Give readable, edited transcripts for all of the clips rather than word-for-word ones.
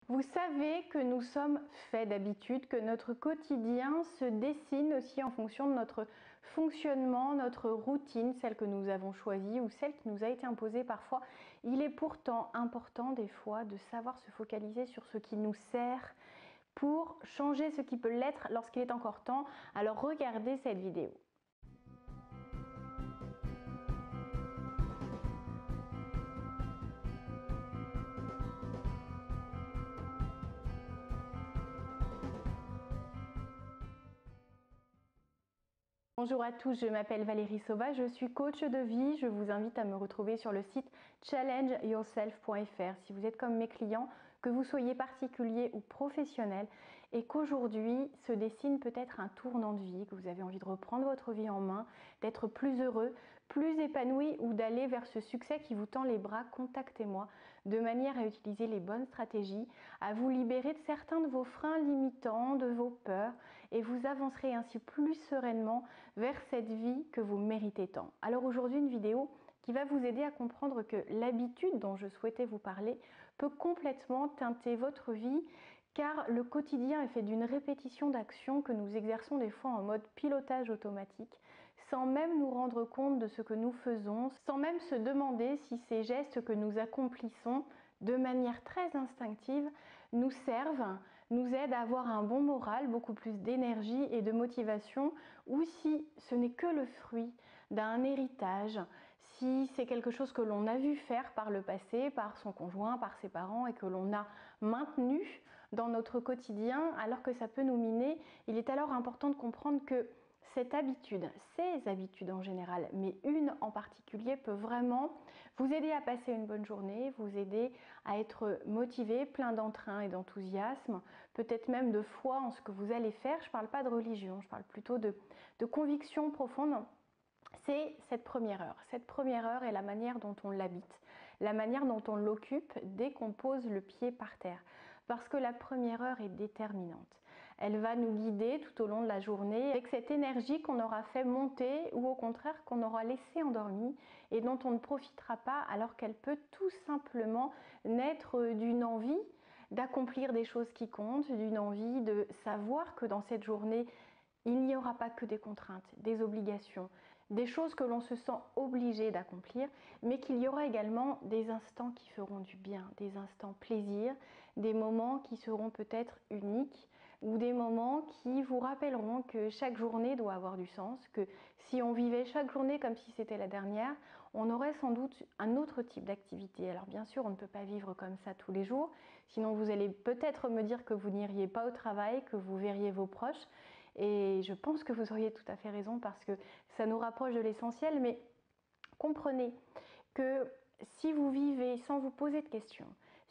Vous savez que nous sommes faits d'habitude, que notre quotidien se dessine aussi en fonction de notre fonctionnement, notre routine, celle que nous avons choisie ou celle qui nous a été imposée parfois. Il est pourtant important des fois de savoir se focaliser sur ce qui nous sert pour changer ce qui peut l'être lorsqu'il est encore temps. Alors regardez cette vidéo. Bonjour à tous, je m'appelle Valérie Sauva, je suis coach de vie. Je vous invite à me retrouver sur le site challengeyourself.fr si vous êtes comme mes clients, que vous soyez particulier ou professionnel et qu'aujourd'hui se dessine peut-être un tournant de vie, que vous avez envie de reprendre votre vie en main, d'être plus heureux, plus épanoui ou d'aller vers ce succès qui vous tend les bras, contactez-moi de manière à utiliser les bonnes stratégies, à vous libérer de certains de vos freins limitants, de vos peurs et vous avancerez ainsi plus sereinement vers cette vie que vous méritez tant. Alors aujourd'hui, une vidéo qui va vous aider à comprendre que l'habitude dont je souhaitais vous parler peut complètement teinter votre vie, car le quotidien est fait d'une répétition d'actions que nous exerçons des fois en mode pilotage automatique, sans même nous rendre compte de ce que nous faisons, sans même se demander si ces gestes que nous accomplissons de manière très instinctive nous servent, nous aident à avoir un bon moral, beaucoup plus d'énergie et de motivation, ou si ce n'est que le fruit d'un héritage, si c'est quelque chose que l'on a vu faire par le passé, par son conjoint, par ses parents et que l'on a maintenu dans notre quotidien alors que ça peut nous miner. Il est alors important de comprendre que cette habitude, ces habitudes en général, mais une en particulier peut vraiment vous aider à passer une bonne journée, vous aider à être motivé, plein d'entrain et d'enthousiasme, peut-être même de foi en ce que vous allez faire. Je ne parle pas de religion, je parle plutôt de conviction profonde. C'est cette première heure. Cette première heure est la manière dont on l'habite, la manière dont on l'occupe dès qu'on pose le pied par terre. Parce que la première heure est déterminante. Elle va nous guider tout au long de la journée avec cette énergie qu'on aura fait monter ou au contraire qu'on aura laissé endormie et dont on ne profitera pas alors qu'elle peut tout simplement naître d'une envie d'accomplir des choses qui comptent, d'une envie de savoir que dans cette journée, il n'y aura pas que des contraintes, des obligations, des choses que l'on se sent obligé d'accomplir, mais qu'il y aura également des instants qui feront du bien, des instants plaisir, des moments qui seront peut-être uniques ou des moments qui vous rappelleront que chaque journée doit avoir du sens, que si on vivait chaque journée comme si c'était la dernière, on aurait sans doute un autre type d'activité. Alors bien sûr, on ne peut pas vivre comme ça tous les jours, sinon vous allez peut-être me dire que vous n'iriez pas au travail, que vous verriez vos proches. Et je pense que vous auriez tout à fait raison parce que ça nous rapproche de l'essentiel, mais comprenez que si vous vivez sans vous poser de questions,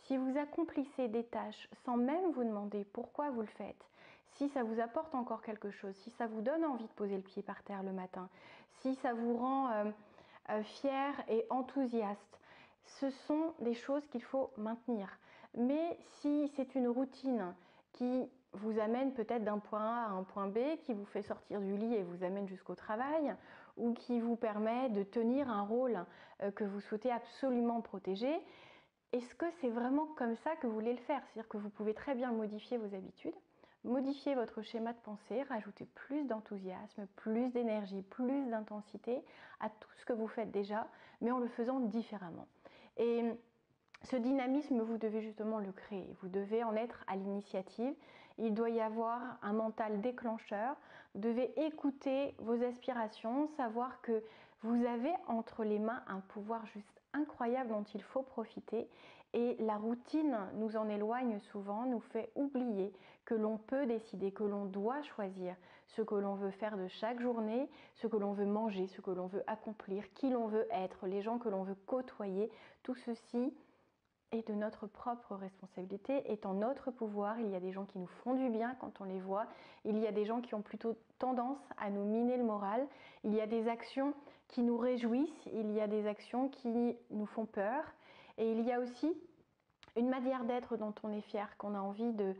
si vous accomplissez des tâches sans même vous demander pourquoi vous le faites, si ça vous apporte encore quelque chose, si ça vous donne envie de poser le pied par terre le matin, si ça vous rend fier et enthousiaste, ce sont des choses qu'il faut maintenir. Mais si c'est une routine qui vous amène peut-être d'un point A à un point B, qui vous fait sortir du lit et vous amène jusqu'au travail, ou qui vous permet de tenir un rôle que vous souhaitez absolument protéger, est-ce que c'est vraiment comme ça que vous voulez le faire? C'est-à-dire que vous pouvez très bien modifier vos habitudes, modifier votre schéma de pensée, rajouter plus d'enthousiasme, plus d'énergie, plus d'intensité à tout ce que vous faites déjà, mais en le faisant différemment. Et ce dynamisme, vous devez justement le créer, vous devez en être à l'initiative, il doit y avoir un mental déclencheur, vous devez écouter vos aspirations, savoir que vous avez entre les mains un pouvoir juste incroyable dont il faut profiter et la routine nous en éloigne souvent, nous fait oublier que l'on peut décider, que l'on doit choisir ce que l'on veut faire de chaque journée, ce que l'on veut manger, ce que l'on veut accomplir, qui l'on veut être, les gens que l'on veut côtoyer, tout ceci est de notre propre responsabilité, est en notre pouvoir. Il y a des gens qui nous font du bien quand on les voit, il y a des gens qui ont plutôt tendance à nous miner le moral, il y a des actions qui nous réjouissent, il y a des actions qui nous font peur et il y a aussi une manière d'être dont on est fier, qu'on a envie de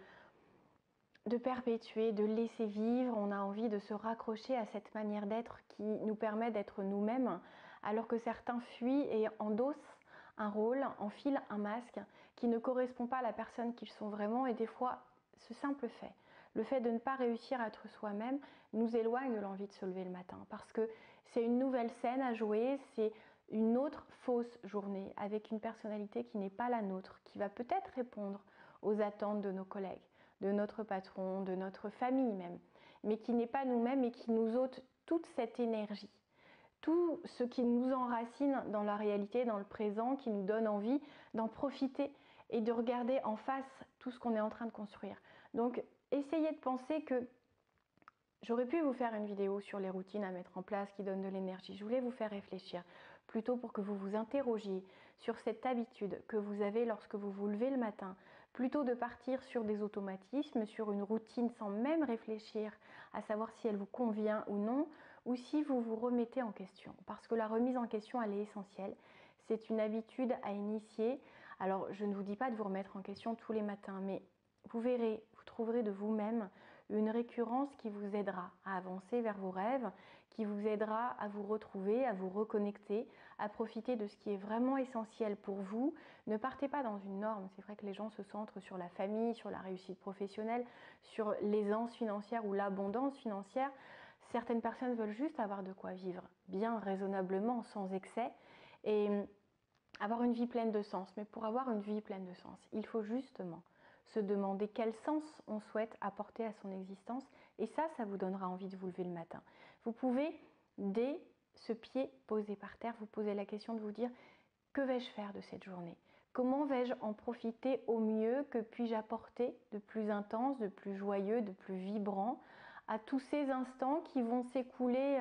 perpétuer, de laisser vivre, on a envie de se raccrocher à cette manière d'être qui nous permet d'être nous-mêmes, alors que certains fuient et endossent un rôle, enfilent un masque qui ne correspond pas à la personne qu'ils sont vraiment. Et des fois, ce simple fait, le fait de ne pas réussir à être soi-même, nous éloigne de l'envie de se lever le matin. Parce que c'est une nouvelle scène à jouer, c'est une autre fausse journée avec une personnalité qui n'est pas la nôtre, qui va peut-être répondre aux attentes de nos collègues, de notre patron, de notre famille même, mais qui n'est pas nous-mêmes et qui nous ôte toute cette énergie, tout ce qui nous enracine dans la réalité, dans le présent, qui nous donne envie d'en profiter et de regarder en face tout ce qu'on est en train de construire. Donc, essayez de penser que j'aurais pu vous faire une vidéo sur les routines à mettre en place qui donnent de l'énergie. Je voulais vous faire réfléchir, plutôt pour que vous vous interrogiez sur cette habitude que vous avez lorsque vous vous levez le matin, plutôt de partir sur des automatismes, sur une routine sans même réfléchir à savoir si elle vous convient ou non, ou si vous vous remettez en question. Parce que la remise en question, elle est essentielle. C'est une habitude à initier. Alors, je ne vous dis pas de vous remettre en question tous les matins, mais vous verrez, vous trouverez de vous-même une récurrence qui vous aidera à avancer vers vos rêves, qui vous aidera à vous retrouver, à vous reconnecter, à profiter de ce qui est vraiment essentiel pour vous. Ne partez pas dans une norme. C'est vrai que les gens se centrent sur la famille, sur la réussite professionnelle, sur l'aisance financière ou l'abondance financière. Certaines personnes veulent juste avoir de quoi vivre bien, raisonnablement, sans excès, et avoir une vie pleine de sens. Mais pour avoir une vie pleine de sens, il faut justement se demander quel sens on souhaite apporter à son existence, et ça vous donnera envie de vous lever le matin. Vous pouvez, dès ce pied posé par terre, vous poser la question de vous dire: que vais-je faire de cette journée? Comment vais-je en profiter au mieux? Que puis-je apporter de plus intense, de plus joyeux, de plus vibrant à tous ces instants qui vont s'écouler,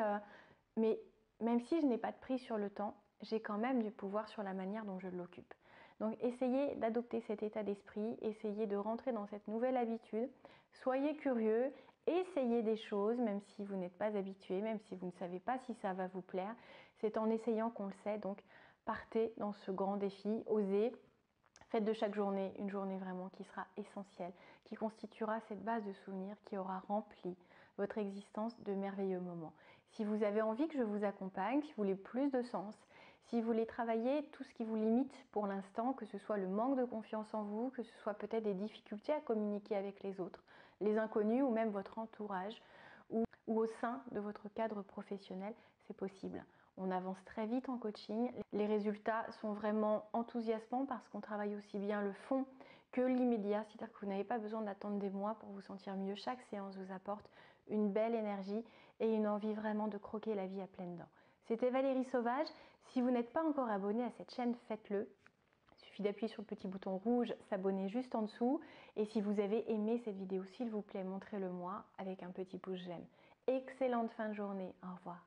mais même si je n'ai pas de prise sur le temps, j'ai quand même du pouvoir sur la manière dont je l'occupe. Donc essayez d'adopter cet état d'esprit, essayez de rentrer dans cette nouvelle habitude, soyez curieux, essayez des choses même si vous n'êtes pas habitué, même si vous ne savez pas si ça va vous plaire. C'est en essayant qu'on le sait, donc partez dans ce grand défi, osez. Faites de chaque journée une journée vraiment qui sera essentielle, qui constituera cette base de souvenirs qui aura rempli votre existence de merveilleux moments. Si vous avez envie que je vous accompagne, si vous voulez plus de sens, si vous voulez travailler tout ce qui vous limite pour l'instant, que ce soit le manque de confiance en vous, que ce soit peut-être des difficultés à communiquer avec les autres, les inconnus ou même votre entourage, ou au sein de votre cadre professionnel, c'est possible. On avance très vite en coaching. Les résultats sont vraiment enthousiasmants parce qu'on travaille aussi bien le fond que l'immédiat. C'est-à-dire que vous n'avez pas besoin d'attendre des mois pour vous sentir mieux. Chaque séance vous apporte une belle énergie et une envie vraiment de croquer la vie à pleines dents. C'était Valérie Sauvage. Si vous n'êtes pas encore abonné à cette chaîne, faites-le. Il suffit d'appuyer sur le petit bouton rouge, s'abonner juste en dessous. Et si vous avez aimé cette vidéo, s'il vous plaît, montrez-le moi avec un petit pouce j'aime. Excellente fin de journée. Au revoir.